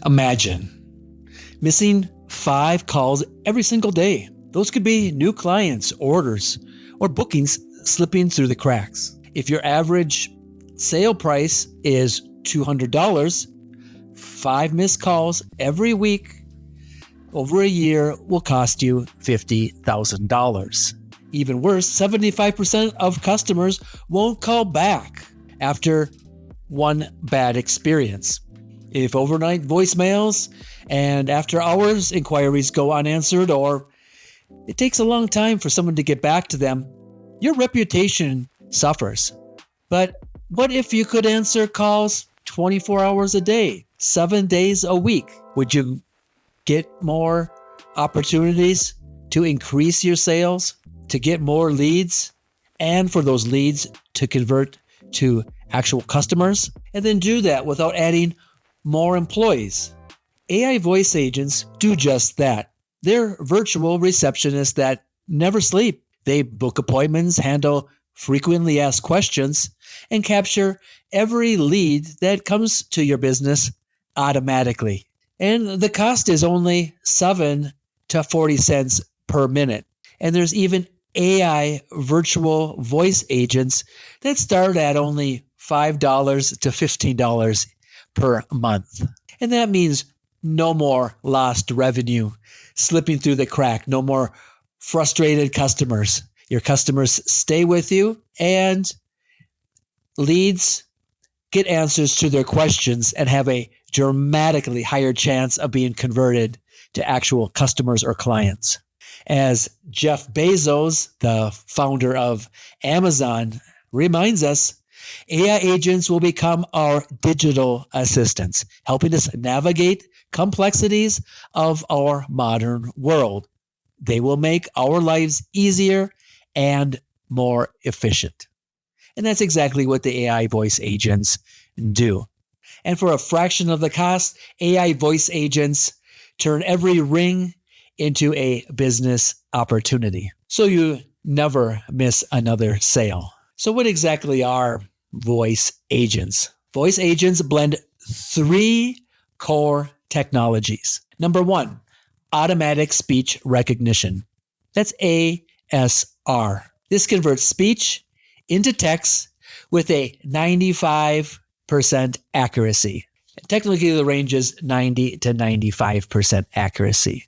Imagine missing 5 calls every single day. Those could be new clients, orders, or bookings slipping through the cracks. If your average sale price is $200, 5 missed calls every week over a year will cost you $50,000. Even worse, 75% of customers won't call back after one bad experience. If overnight voicemails and after hours inquiries go unanswered, or it takes a long time for someone to get back to them, your reputation suffers. But what if you could answer calls 24 hours a day, 7 days a week? Would you get more opportunities to increase your sales, to get more leads, and for those leads to convert to actual customers? And then do that without adding more employees. AI voice agents do just that. They're virtual receptionists that never sleep. They book appointments, handle frequently asked questions, and capture every lead that comes to your business automatically. And the cost is only 7 to 40 cents per minute. And there's even AI virtual voice agents that start at only $5 to $15 per month. And that means no more lost revenue slipping through the crack, no more frustrated customers. Your customers stay with you, and leads get answers to their questions and have a dramatically higher chance of being converted to actual customers or clients. As Jeff Bezos, the founder of Amazon, reminds us, AI agents will become our digital assistants, helping us navigate complexities of our modern world. They will make our lives easier and more efficient. And that's exactly what the AI voice agents do. And for a fraction of the cost, AI voice agents turn every ring into a business opportunity. So you never miss another sale. So what exactly are voice agents? Voice agents blend 3 core technologies. Number 1, automatic speech recognition. That's ASR. This converts speech into text with a 95% accuracy. Technically, the range is 90 to 95% accuracy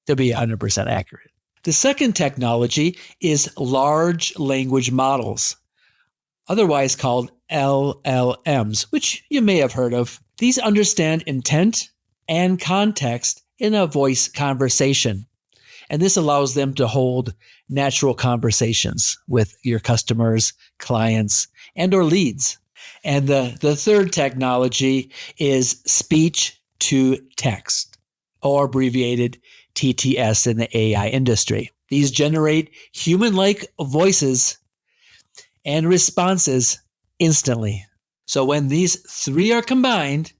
to be 100% accurate. The second technology is large language models, otherwise called LLMs, which you may have heard of. These understand intent and context in a voice conversation, and this allows them to hold natural conversations with your customers, clients, and or leads. And the third technology is speech to text, or abbreviated TTS in the AI industry. These generate human-like voices and responses instantly. So when these 3 are combined,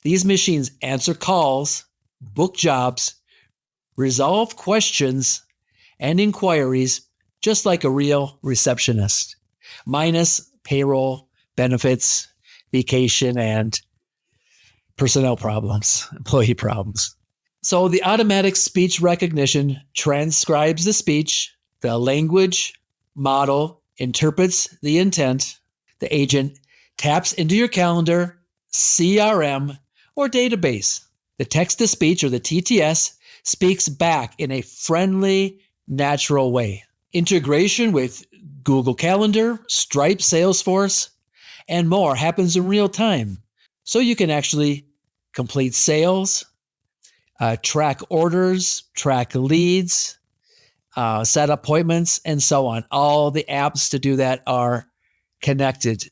these machines answer calls, book jobs, resolve questions and inquiries just like a real receptionist, minus payroll, benefits, vacation, and personnel problems, employee problems. So the automatic speech recognition transcribes the speech, the language model interprets the intent, the agent taps into your calendar, CRM, or database. The text-to-speech, or the TTS, speaks back in a friendly, natural way. Integration with Google Calendar, Stripe, Salesforce, and more happens in real time. So you can actually complete sales, track orders, track leads, set appointments, and so on. All the apps to do that are connected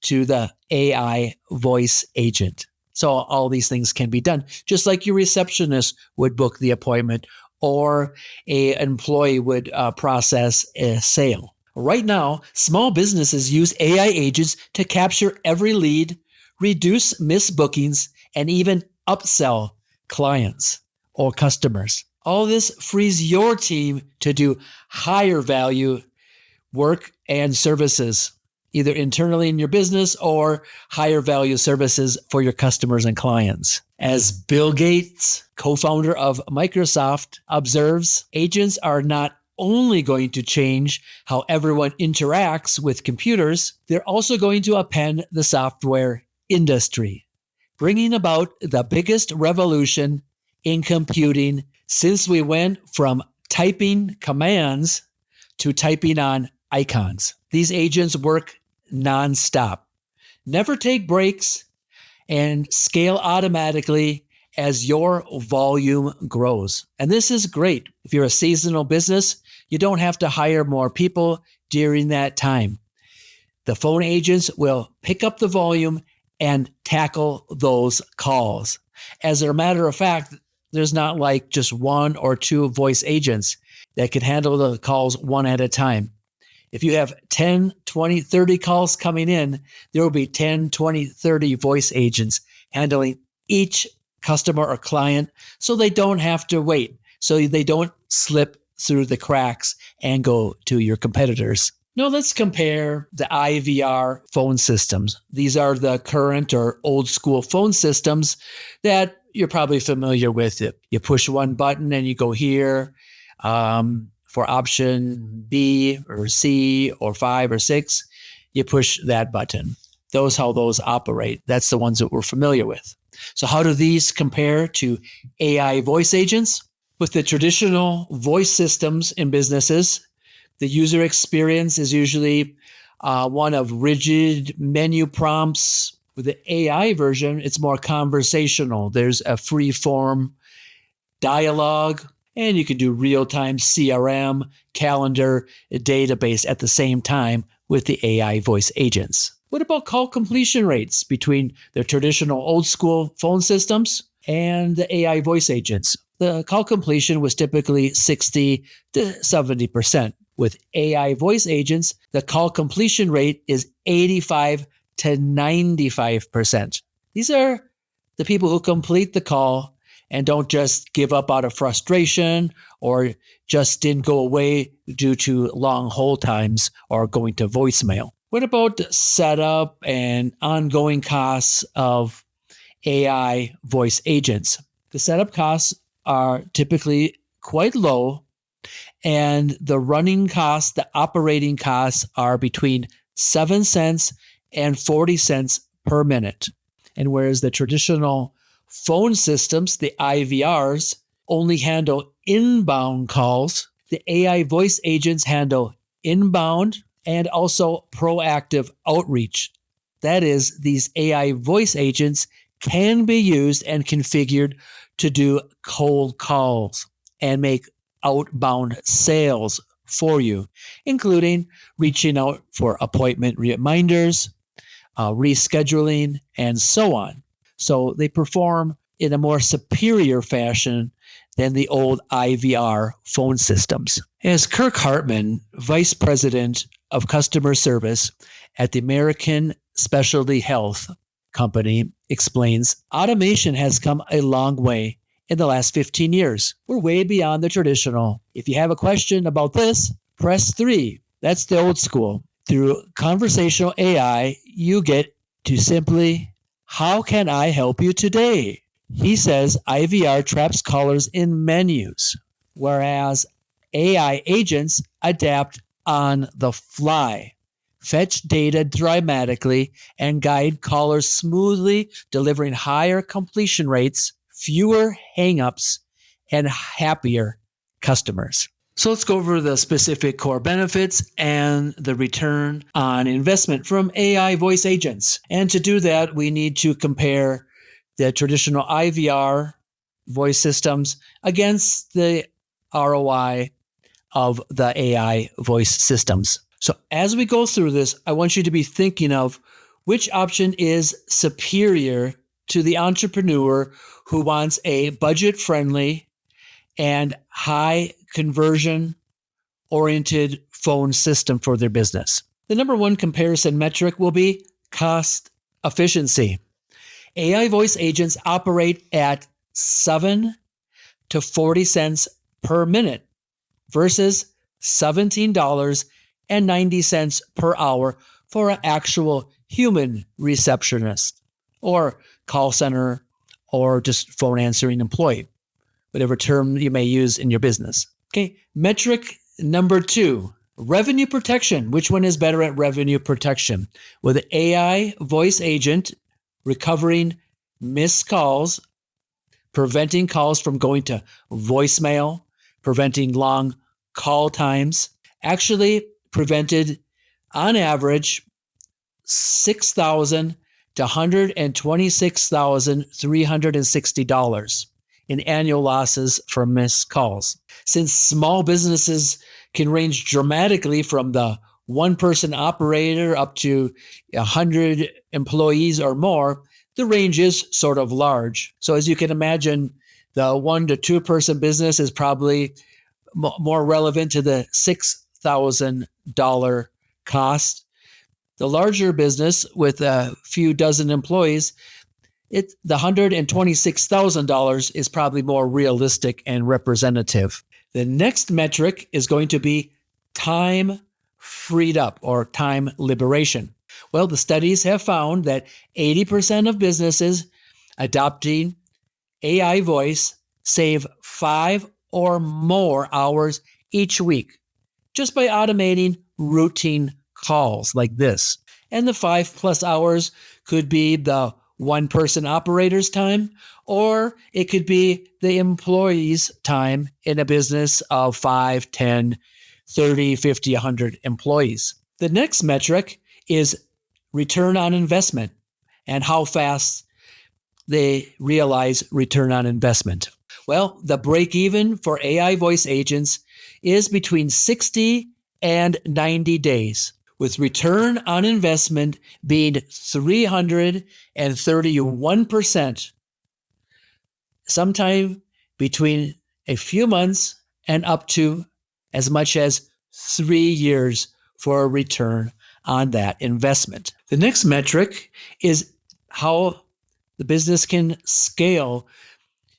to the AI voice agent. So all these things can be done, just like your receptionist would book the appointment or an employee would process a sale. Right now, small businesses use AI agents to capture every lead, reduce missed bookings, and even upsell clients or customers. All this frees your team to do higher value work and services, either internally in your business or higher value services for your customers and clients. As Bill Gates, co-founder of Microsoft, observes, agents are not only going to change how everyone interacts with computers, they're also going to upend the software industry, bringing about the biggest revolution in computing since we went from typing commands to typing on icons. These agents work nonstop, never take breaks, and scale automatically as your volume grows. And this is great. If you're a seasonal business, you don't have to hire more people during that time. The phone agents will pick up the volume and tackle those calls. As a matter of fact, there's not like just one or two voice agents that can handle the calls one at a time. If you have 10, 20, 30 calls coming in, there will be 10, 20, 30 voice agents handling each customer or client so they don't have to wait, so they don't slip through the cracks and go to your competitors. Now let's compare the IVR phone systems. These are the current or old school phone systems that you're probably familiar with. You push one button and you go here. For option B or C or 5 or 6, you push that button. How those operate. That's the ones that we're familiar with. So how do these compare to AI voice agents? With the traditional voice systems in businesses, the user experience is usually one of rigid menu prompts. With the AI version, it's more conversational. There's a free form dialogue, and you can do real-time CRM, calendar, database at the same time with the AI voice agents. What about call completion rates between the traditional old-school phone systems and the AI voice agents? The call completion was typically 60 to 70%. With AI voice agents, the call completion rate is 85 to 95%. These are the people who complete the call and don't just give up out of frustration or just didn't go away due to long hold times or going to voicemail. What about the setup and ongoing costs of AI voice agents? The setup costs are typically quite low, and the running costs, the operating costs are between 7 cents and 40 cents per minute. And whereas the traditional phone systems, the IVRs, only handle inbound calls, the AI voice agents handle inbound and also proactive outreach. That is, these AI voice agents can be used and configured to do cold calls and make outbound sales for you, including reaching out for appointment reminders, rescheduling, and so on. So they perform in a more superior fashion than the old IVR phone systems. As Kirk Hartman, Vice President of Customer Service at the American Specialty Health Company, explains, automation has come a long way in the last 15 years. We're way beyond the traditional. If you have a question about this, press 3. That's the old school. Through conversational AI, you get to simply, how can I help you today? He says IVR traps callers in menus, whereas AI agents adapt on the fly, fetch data dramatically, and guide callers smoothly, delivering higher completion rates, fewer hangups, and happier customers. So let's go over the specific core benefits and the return on investment from AI voice agents. And to do that, we need to compare the traditional IVR voice systems against the ROI of the AI voice systems. So as we go through this, I want you to be thinking of which option is superior to the entrepreneur who wants a budget-friendly and high conversion oriented phone system for their business. The number one comparison metric will be cost efficiency. AI voice agents operate at 7 to 40 cents per minute versus $17.90 per hour for an actual human receptionist or call center or just phone answering employee, whatever term you may use in your business. Okay, metric number 2, revenue protection. Which one is better at revenue protection? With an AI voice agent recovering missed calls, preventing calls from going to voicemail, preventing long call times, actually prevented on average $6,000 to $126,360 in annual losses from missed calls. Since small businesses can range dramatically from the one-person operator up to 100 employees or more, the range is sort of large. So as you can imagine, the 1 to 2 person business is probably more relevant to the $6,000 cost. The larger business with a few dozen employees, the $126,000 is probably more realistic and representative. The next metric is going to be time freed up or time liberation. Well, the studies have found that 80% of businesses adopting AI voice save 5 or more hours each week just by automating routine calls like this. And the 5+ hours could be the one-person operator's time, or it could be the employee's time in a business of 5, 10, 30, 50, 100 employees. The next metric is return on investment and how fast they realize return on investment. Well, the break even for AI voice agents is between 60 and 90 days, with return on investment being 331%, sometime between a few months and up to as much as 3 years for a return on that investment. The next metric is how the business can scale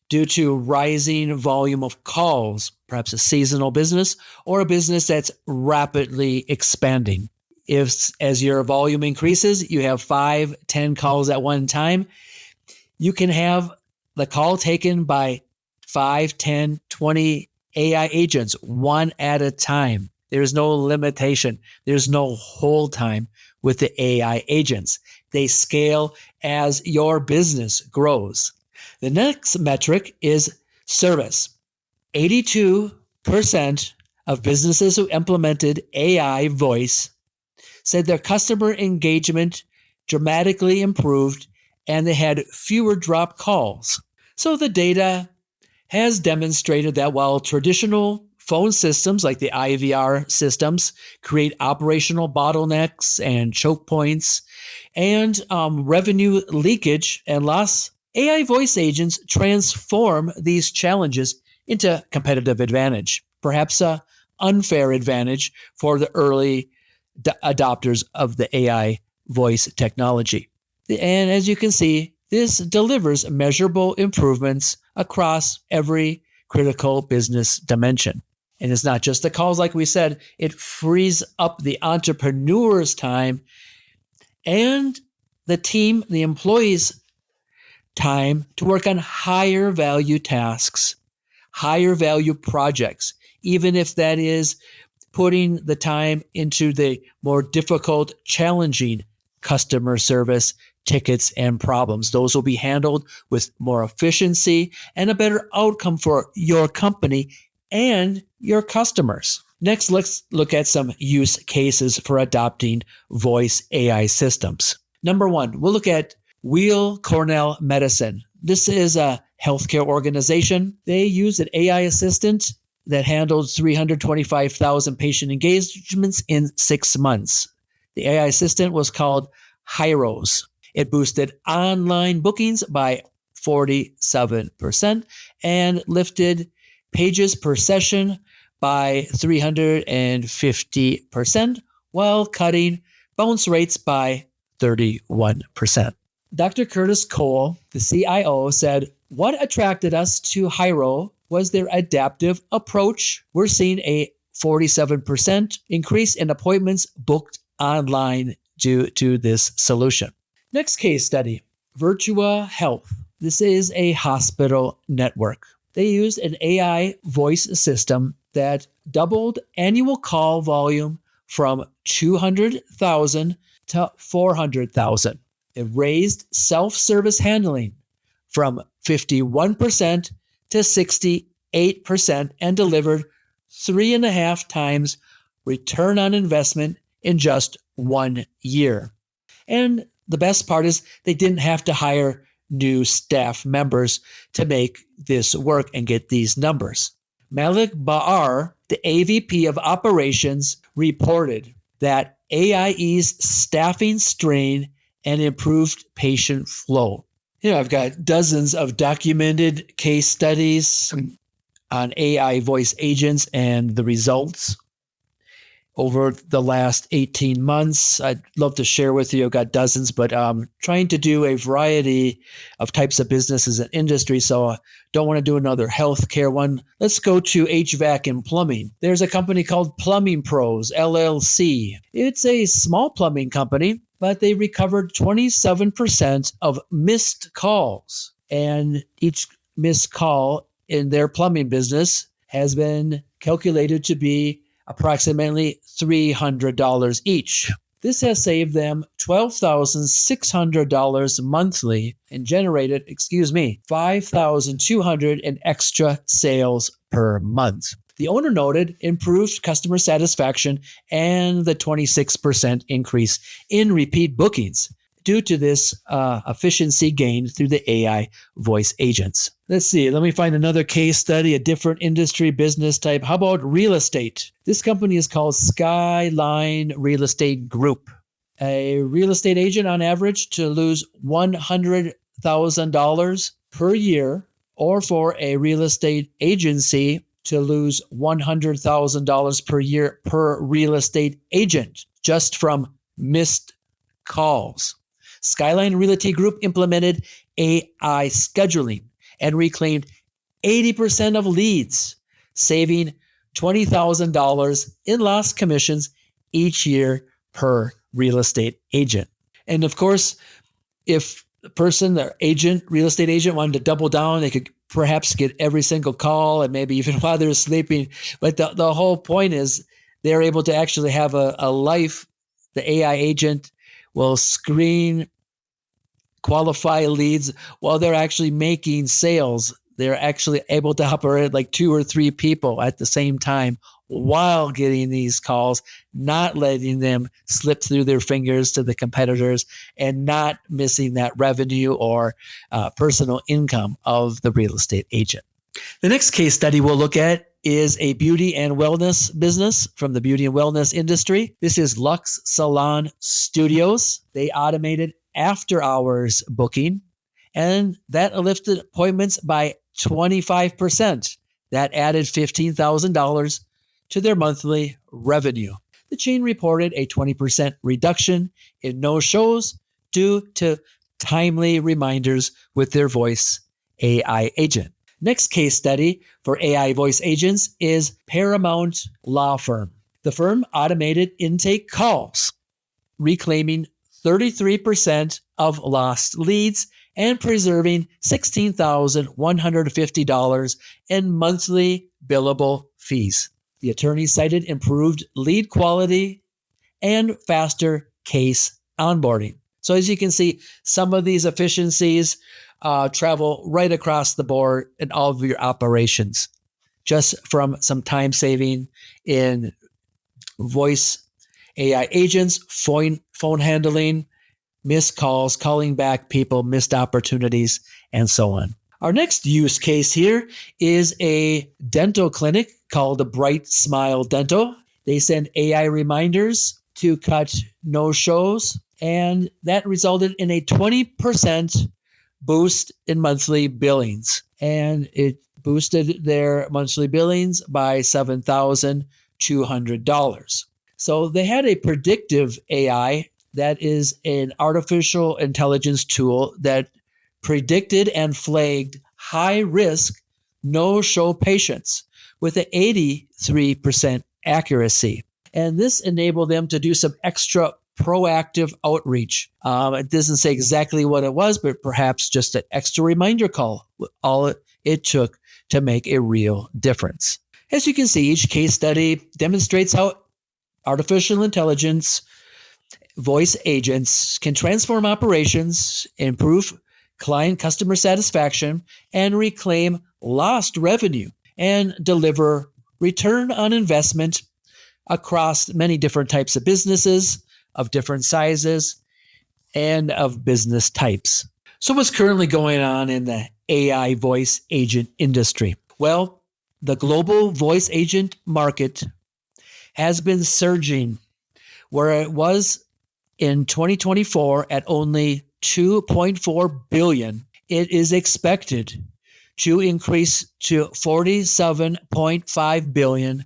due to rising volume of calls, perhaps a seasonal business or a business that's rapidly expanding. If, as your volume increases, you have 5, 10 calls at one time, you can have the call taken by 5, 10, 20 AI agents, one at a time. There's no limitation. There's no hold time with the AI agents. They scale as your business grows. The next metric is service. 82% of businesses who implemented AI voice said their customer engagement dramatically improved and they had fewer drop calls. So the data has demonstrated that while traditional phone systems like the IVR systems create operational bottlenecks and choke points and revenue leakage and loss, AI voice agents transform these challenges into competitive advantage, perhaps an unfair advantage for the early adopters of the AI voice technology. And as you can see, this delivers measurable improvements across every critical business dimension. And it's not just the calls, like we said, it frees up the entrepreneur's time and the team, the employees' time to work on higher value tasks, higher value projects, even if that is putting the time into the more difficult, challenging customer service tickets and problems. Those will be handled with more efficiency and a better outcome for your company and your customers. Next, let's look at some use cases for adopting voice AI systems. Number 1, we'll look at Weill Cornell Medicine. This is a healthcare organization. They use an AI assistant that handled 325,000 patient engagements in 6 months. The AI assistant was called Hyros. It boosted online bookings by 47% and lifted pages per session by 350% while cutting bounce rates by 31%. Dr. Curtis Cole, the CIO, said, "What attracted us to Hyro was their adaptive approach. We're seeing a 47% increase in appointments booked online due to this solution." Next case study, Virtua Health. This is a hospital network. They used an AI voice system that doubled annual call volume from 200,000 to 400,000. It raised self-service handling from 51% to 68% and delivered 3.5 times return on investment in just 1 year. And the best part is they didn't have to hire new staff members to make this work and get these numbers. Malik Baar, the AVP of operations, reported that AI eased staffing strain and improved patient flow. I've got dozens of documented case studies on AI voice agents and the results over the last 18 months. I'd love to share with you. I've got dozens, but I'm trying to do a variety of types of businesses and industry, so I don't want to do another healthcare one. Let's go to HVAC and plumbing. There's a company called Plumbing Pros, LLC. It's a small plumbing company, but they recovered 27% of missed calls. And each missed call in their plumbing business has been calculated to be approximately $300 each. This has saved them $12,600 monthly and generated, $5,200 in extra sales per month. The owner noted improved customer satisfaction and the 26% increase in repeat bookings due to this efficiency gained through the AI voice agents. Let's see. Let me find another case study, a different industry business type. How about real estate? This company is called Skyline Real Estate Group. A real estate agent on average to lose $100,000 per year, or for a real estate agency to lose $100,000 per year per real estate agent just from missed calls. Skyline Realty Group implemented AI scheduling and reclaimed 80% of leads, saving $20,000 in lost commissions each year per real estate agent. And of course, if the person, the agent, real estate agent, wanted to double down, they could perhaps get every single call and maybe even while they're sleeping. But the whole point is they're able to actually have a life. The AI agent will screen, qualify leads while they're actually making sales. They're actually able to operate like 2 or 3 people at the same time while getting these calls, not letting them slip through their fingers to the competitors and not missing that revenue or personal income of the real estate agent. The next case study we'll look at is a beauty and wellness business from the beauty and wellness industry. This is Lux Salon Studios. They automated after-hours booking, and that lifted appointments by 25%. That added $15,000 to their monthly revenue. The chain reported a 20% reduction in no-shows due to timely reminders with their voice AI agent. Next case study for AI voice agents is Paramount Law Firm. The firm automated intake calls, reclaiming 33% of lost leads and preserving $16,150 in monthly billable fees. The attorney cited improved lead quality and faster case onboarding. So as you can see, some of these efficiencies travel right across the board in all of your operations, just from some time saving in voice AI agents, phone handling, missed calls, calling back people, missed opportunities, and so on. Our next use case here is a dental clinic called the Bright Smile Dental. They send AI reminders to cut no-shows, and that resulted in a 20% boost in monthly billings. And it boosted their monthly billings by $7,200. So they had a predictive AI that is an artificial intelligence tool that predicted and flagged high-risk no-show patients with an 83% accuracy. And this enabled them to do some extra proactive outreach. It doesn't say exactly what it was, but perhaps just an extra reminder call, all it took to make a real difference. As you can see, each case study demonstrates how artificial intelligence voice agents can transform operations, improve client customer satisfaction, and reclaim lost revenue and deliver return on investment across many different types of businesses, of different sizes, and of business types. So what's currently going on in the AI voice agent industry? Well, the global voice agent market has been surging, where it was in 2024 at only $2.4 billion. It is expected to increase to $47.5 billion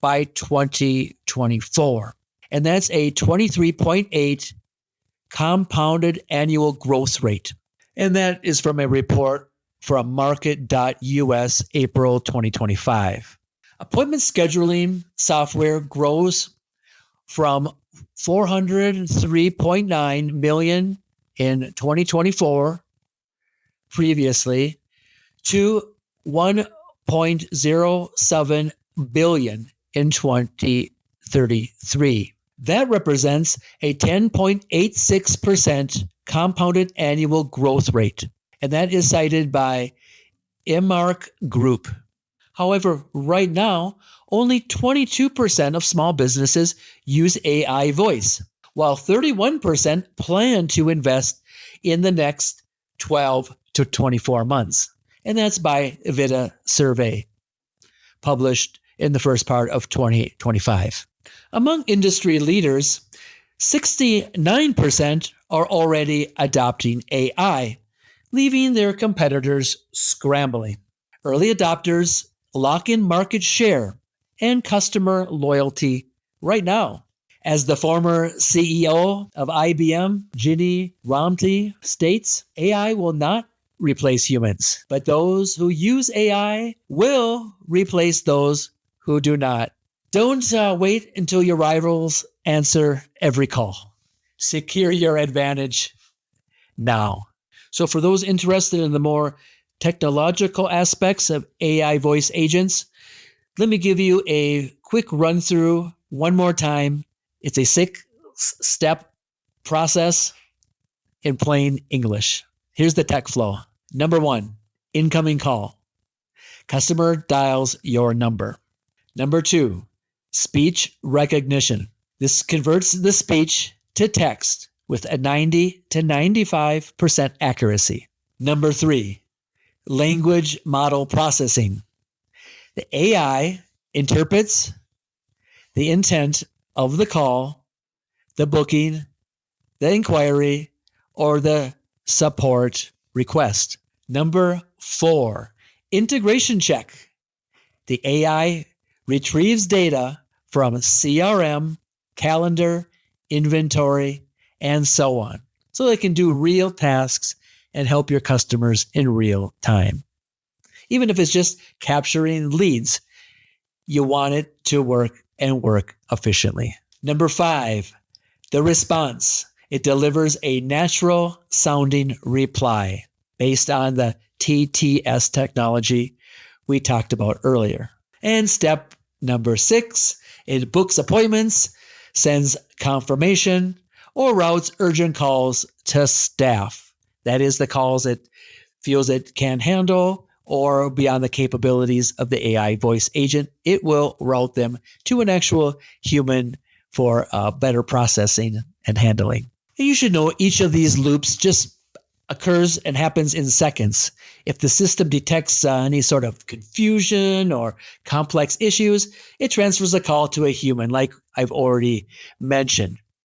by 2024. And that's a 23.8 compounded annual growth rate. And that is from a report from market.us April 2025. Appointment scheduling software grows from $403.9 million in 2024 previously to $1.07 billion in 2033. That represents a 10.86% compounded annual growth rate, and that is cited by Emark Group. However, right now, only 22% of small businesses use AI voice, while 31% plan to invest in the next 12 to 24 months. And that's by a Vita survey published in the first part of 2025. Among industry leaders, 69% are already adopting AI, leaving their competitors scrambling. Early adopters lock in market share and customer loyalty right now. As the former CEO of IBM, Ginni Rometty, states, AI will not replace humans, but those who use AI will replace those who do not. Don't wait until your rivals answer every call. Secure your advantage now. So for those interested in the more technological aspects of AI voice agents, let me give you a quick run through one more time. It's a 6-step process in plain English. Here's the tech flow. Number 1, incoming call. Customer dials your number. Number 2, speech recognition. This converts the speech to text with a 90 to 95% accuracy. Number 3, language model processing. The AI interprets the intent of the call, the booking, the inquiry, or the support request. Number 4, integration check. The AI retrieves data from CRM, calendar, inventory, and so on, so they can do real tasks and help your customers in real time. Even if it's just capturing leads, you want it to work and work efficiently. Number 5, the response. It delivers a natural sounding reply based on the TTS technology we talked about earlier. And step number 6, it books appointments, sends confirmation, or routes urgent calls to staff. That is the calls it feels it can handle or beyond the capabilities of the AI voice agent. It will route them to an actual human for better processing and handling. And you should know each of these loops just occurs and happens in seconds. If the system detects any sort of confusion or complex issues, it transfers the call to a human, like I've already mentioned.